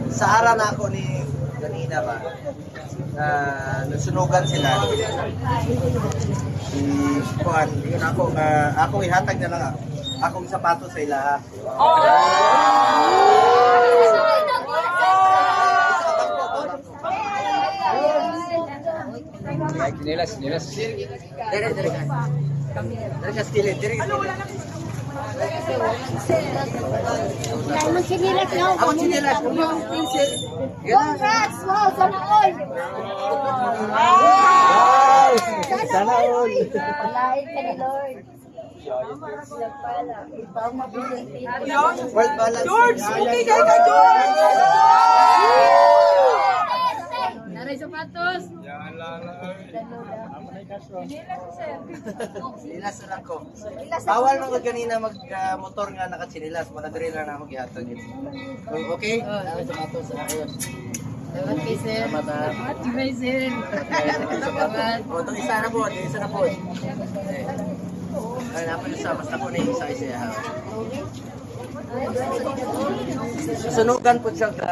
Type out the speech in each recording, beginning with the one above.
Sahara na ako ni kanina ba. Nasunugan sila. Si Juan, yun ako ihatag na lang akong sapatos sa ila. Nilas. Dire ka skillet, dire ka. Magsinilas na ako. Ako sinilas. Congrats! Wow, sana all! Wow! Sana all. Walain ka ni Lord. World balance. George! Okay ka ka, George! Naray sapatos. Sinilas na lang ko. Bawal nung kanina mag-motor nga nakatsinilas. Makadiri lang na ako gihatag yun. Okay? Sapatos. Ayos. Salamat kay sir. Salamat ha. Salamat kay sir. Salamat. O, itong isa na po. Ay, napalis basta ko na yung isa ha. Susunugan po siya ka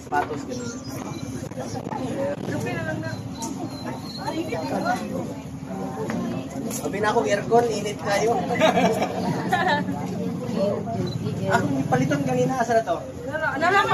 sapatos. Sabi na akong aircon, init kayo. Paliton kanina, asa na to?